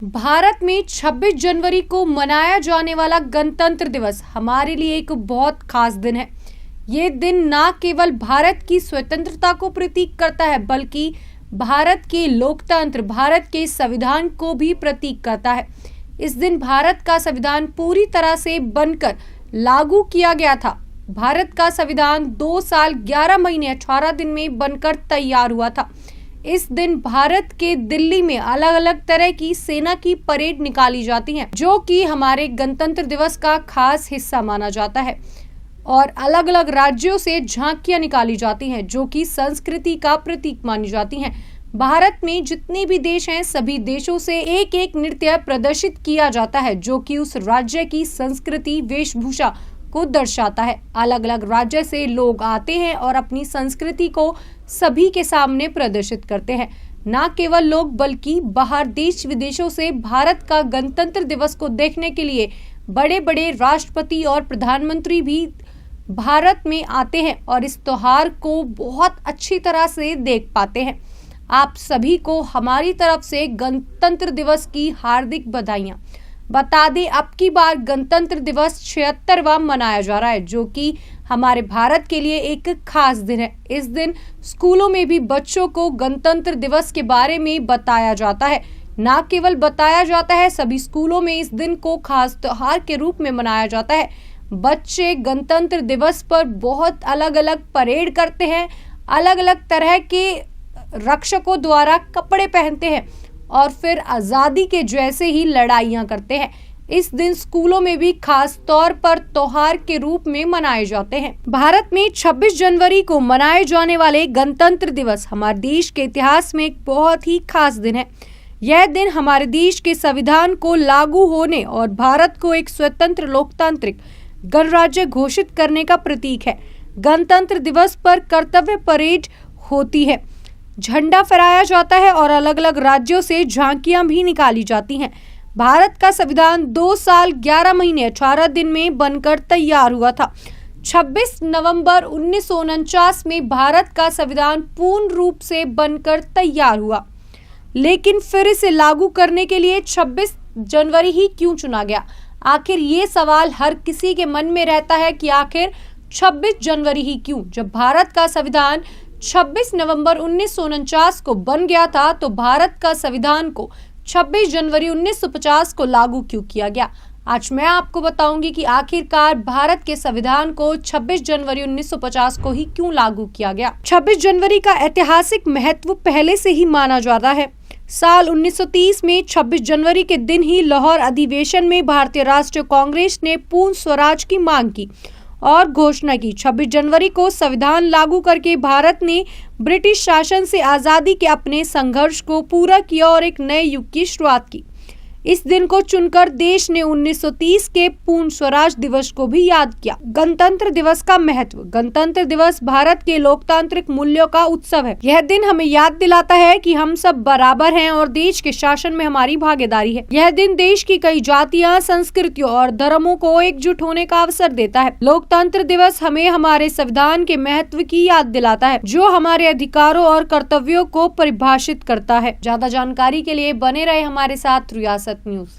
भारत में 26 जनवरी को मनाया जाने वाला गणतंत्र दिवस हमारे लिए एक बहुत खास दिन है। ये दिन न केवल भारत की स्वतंत्रता को प्रतीक करता है, बल्कि भारत के लोकतंत्र, भारत के संविधान को भी प्रतीक करता है। इस दिन भारत का संविधान पूरी तरह से बनकर लागू किया गया था। भारत का संविधान 2 साल 11 महीने 18 दिन में बनकर तैयार हुआ था। इस दिन भारत के दिल्ली में अलग अलग तरह की सेना की परेड निकाली जाती है, जो कि हमारे गणतंत्र दिवस का खास हिस्सा माना जाता है। और अलग अलग राज्यों से झांकियां निकाली जाती हैं, जो कि संस्कृति का प्रतीक मानी जाती हैं। भारत में जितने भी देश हैं, सभी देशों से एक एक नृत्य प्रदर्शित किया जाता है, जो कि उस राज्य की संस्कृति, वेशभूषा को दर्शाता है। अलग अलग राज्य से लोग आते हैं और अपनी संस्कृति को सभी के सामने प्रदर्शित करते हैं। न केवल लोग, बल्कि बाहर देश विदेशों से भारत का गणतंत्र दिवस को देखने के लिए बड़े बड़े राष्ट्रपति और प्रधानमंत्री भी भारत में आते हैं और इस त्योहार को बहुत अच्छी तरह से देख पाते हैं। आप सभी को हमारी तरफ से गणतंत्र दिवस की हार्दिक बधाइयां। बता दें, अब की बार गणतंत्र दिवस 76वां मनाया जा रहा है, जो कि हमारे भारत के लिए एक खास दिन है। इस दिन स्कूलों में भी बच्चों को गणतंत्र दिवस के बारे में बताया जाता है। न केवल बताया जाता है, सभी स्कूलों में इस दिन को खास त्योहार के रूप में मनाया जाता है। बच्चे गणतंत्र दिवस पर बहुत अलग अलग परेड करते हैं, अलग अलग तरह के रक्षकों द्वारा कपड़े पहनते हैं और फिर आजादी के जैसे ही लड़ाइयां करते हैं। इस दिन स्कूलों में भी खास तौर पर त्योहार के रूप में मनाए जाते हैं। भारत में 26 जनवरी को मनाए जाने वाले गणतंत्र दिवस हमारे देश के इतिहास में एक बहुत ही खास दिन है। यह दिन हमारे देश के संविधान को लागू होने और भारत को एक स्वतंत्र लोकतांत्रिक गणराज्य घोषित करने का प्रतीक है। गणतंत्र दिवस पर कर्तव्य परेड होती है, झंडा फहराया जाता है और अलग अलग राज्यों से झांकियां भी निकाली जाती हैं। भारत का संविधान 2 साल 11 महीने 18 दिन में बनकर तैयार हुआ था। 26 नवंबर 1949 में भारत का संविधान पूर्ण रूप से बनकर तैयार हुआ, लेकिन फिर इसे लागू करने के लिए 26 जनवरी ही क्यों चुना गया? आखिर ये सवाल हर किसी के मन में रहता है कि आखिर 26 जनवरी ही क्यों? जब भारत का संविधान 26 नवंबर 1949 को बन गया था, तो भारत का संविधान को 26 जनवरी 1950 को लागू क्यों किया गया? आज मैं आपको बताऊंगी कि आखिरकार भारत के संविधान को 26 जनवरी 1950 को ही क्यों लागू किया गया। 26 जनवरी का ऐतिहासिक महत्व पहले से ही माना जाता है। साल 1930 में 26 जनवरी के दिन ही लाहौर अधिवेशन में भारतीय राष्ट्रीय कांग्रेस ने पूर्ण स्वराज की मांग की और घोषणा की। 26 जनवरी को संविधान लागू करके भारत ने ब्रिटिश शासन से आजादी के अपने संघर्ष को पूरा किया और एक नए युग की शुरुआत की। इस दिन को चुनकर देश ने 1930 के पूर्ण स्वराज दिवस को भी याद किया। गणतंत्र दिवस का महत्व। गणतंत्र दिवस भारत के लोकतांत्रिक मूल्यों का उत्सव है। यह दिन हमें याद दिलाता है कि हम सब बराबर हैं और देश के शासन में हमारी भागीदारी है। यह दिन देश की कई जातियां, संस्कृतियों और धर्मों को एकजुट होने का अवसर देता है। लोकतंत्र दिवस हमें हमारे संविधान के महत्व की याद दिलाता है, जो हमारे अधिकारों और कर्तव्यों को परिभाषित करता है। ज्यादा जानकारी के लिए बने रहे हमारे साथ रियासत न्यूज।